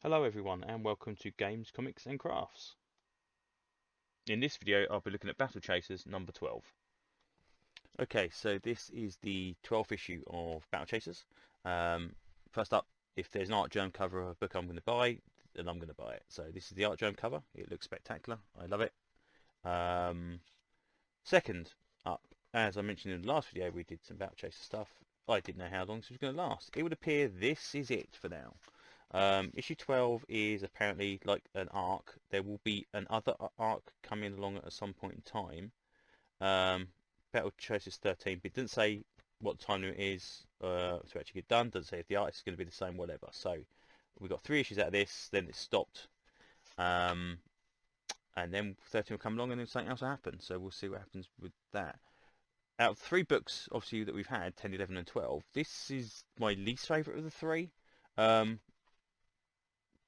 Hello everyone and welcome to Games, Comics and Crafts. In this video I'll be looking at Battle Chasers number 12. Okay, so this is the 12th issue of Battle Chasers. First up, if there's an art germ cover of a book I'm going to buy, then I'm going to buy it. So this is the art germ cover. It looks spectacular. I love it. Um, Second up, as I mentioned in the last video, we did some Battle Chaser stuff. I didn't know how long this was going to last. It would appear this is it for now. Issue 12 is apparently like an arc. There will be another arc coming along at some point in time. Battle Chasers 13, but it didn't say what time limit is to actually get done. Doesn't say if the arc is going to be the same, whatever. So we got 3 issues out of this, then it stopped. And then 13 will come along and then something else will happen. So we'll see what happens with that. Out of 3 books, obviously, that we've had, 10, 11 and 12, this is my least favourite of the 3. Um,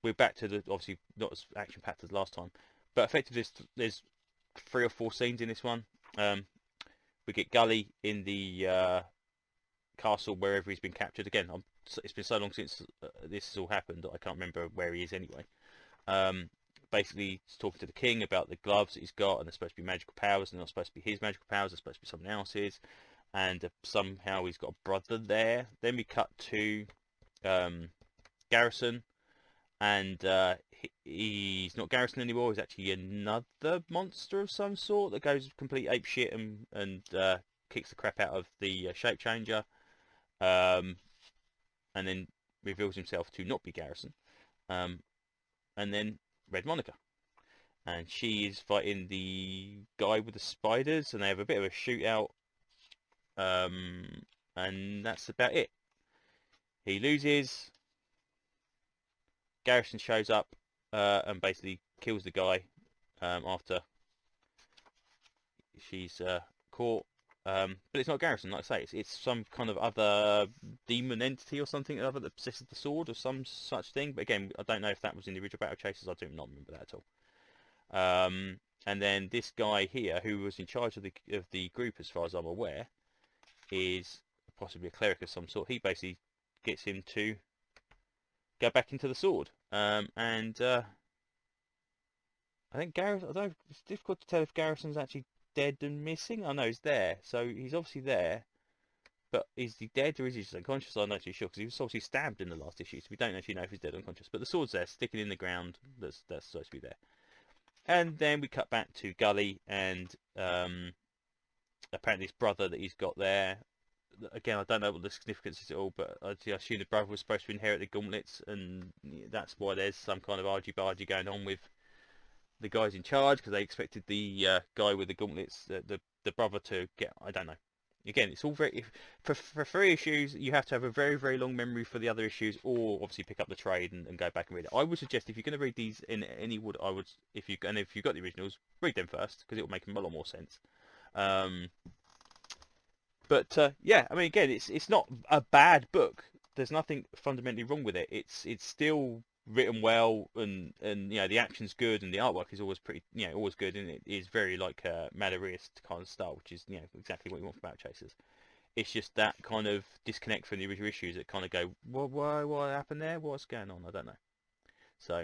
we're back to the obviously not as action packed as last time, but effectively there's 3 or 4 scenes in this one. We get Gully in the castle wherever he's been captured. Again, it's been so long since this has all happened that I can't remember where he is anyway. Basically, he's talking to the king about the gloves that he's got, and they're supposed to be magical powers, and they're not supposed to be his magical powers. They're supposed to be someone else's, and somehow he's got a brother there. Then we cut to Garrison, and he's not Garrison anymore. He's actually another monster of some sort that goes complete ape shit and kicks the crap out of the shape changer, and then reveals himself to not be Garrison. And then Red Monica, and she is fighting the guy with the spiders, and they have a bit of a shootout. And that's about it. He loses. Garrison shows up and basically kills the guy after she's caught. But it's not Garrison, like I say. It's some kind of other demon entity or something other that possesses the sword or some such thing. But again, I don't know if that was in the original Battle Chasers. I do not remember that at all. And then this guy here, who was in charge of the group, as far as I'm aware, is possibly a cleric of some sort. He basically gets him to go back into the sword. I think Garrison. I don't know, it's difficult to tell if Garrison's actually dead and missing. I know he's there, so he's obviously there. But is he dead or is he just unconscious? I'm not actually sure because he was obviously stabbed in the last issue, so we don't actually know if he's dead or unconscious. But the sword's there, sticking in the ground. That's supposed to be there. And then we cut back to Gully and apparently his brother that he's got there. Again, I don't know what the significance is at all, but I assume the brother was supposed to inherit the gauntlets, and that's why there's some kind of argy-bargy going on with the guys in charge, because they expected the guy with the gauntlets, the brother, to get. I don't know. Again, it's all very for 3 issues. You have to have a very very long memory for the other issues, or obviously pick up the trade and go back and read it. I would suggest if you're going to read these in any wood, I would if you've got the originals, read them first because it will make a lot more sense. Um, but yeah, I mean, again, it's not a bad book. There's nothing fundamentally wrong with it. It's still written well, and the action's good, and the artwork is always pretty, always good, and it is very like Maderist kind of style, which is exactly what you want from Battle Chasers. It's just that kind of disconnect from the original issues that kind of go, what happened there? What's going on? I don't know. So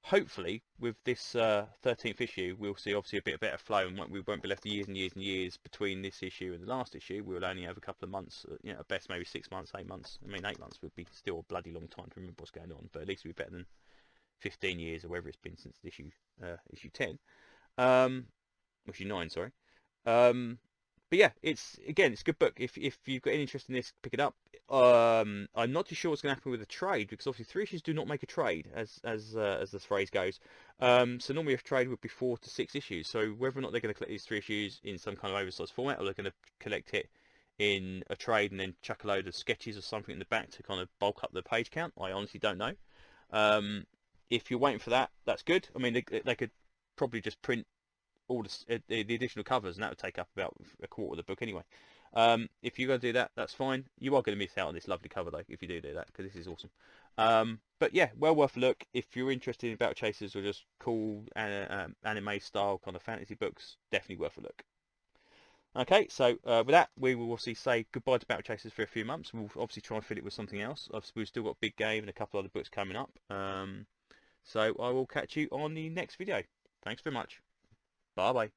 hopefully with this 13th issue we'll see obviously a bit better flow, and we won't be left years and years and years between this issue and the last issue. We'll only have a couple of months, at best maybe 6 months, 8 months. I mean, 8 months would be still a bloody long time to remember what's going on, but at least it'll be better than 15 years or whatever it's been since issue 10, issue 9, sorry. But yeah, it's a good book. If you've got any interest in this, pick it up. I'm not too sure what's going to happen with the trade, because obviously 3 issues do not make a trade, as the phrase goes. So normally a trade would be 4 to 6 issues. So whether or not they're going to collect these 3 issues in some kind of oversized format, or they're going to collect it in a trade and then chuck a load of sketches or something in the back to kind of bulk up the page count, I honestly don't know. If you're waiting for that, that's good. I mean, they could probably just print all the additional covers, and that would take up about a quarter of the book anyway. If you're going to do that, that's fine. You are going to miss out on this lovely cover though if you do that, because this is awesome. But yeah, well worth a look if you're interested in Battle Chasers or just cool anime style kind of fantasy books. Definitely worth a look. Okay, so with that, we will obviously say goodbye to Battle Chasers for a few months. We'll obviously try and fill it with something else. We've still got Big Game and a couple other books coming up. So I will catch you on the next video. Thanks very much. Bye bye.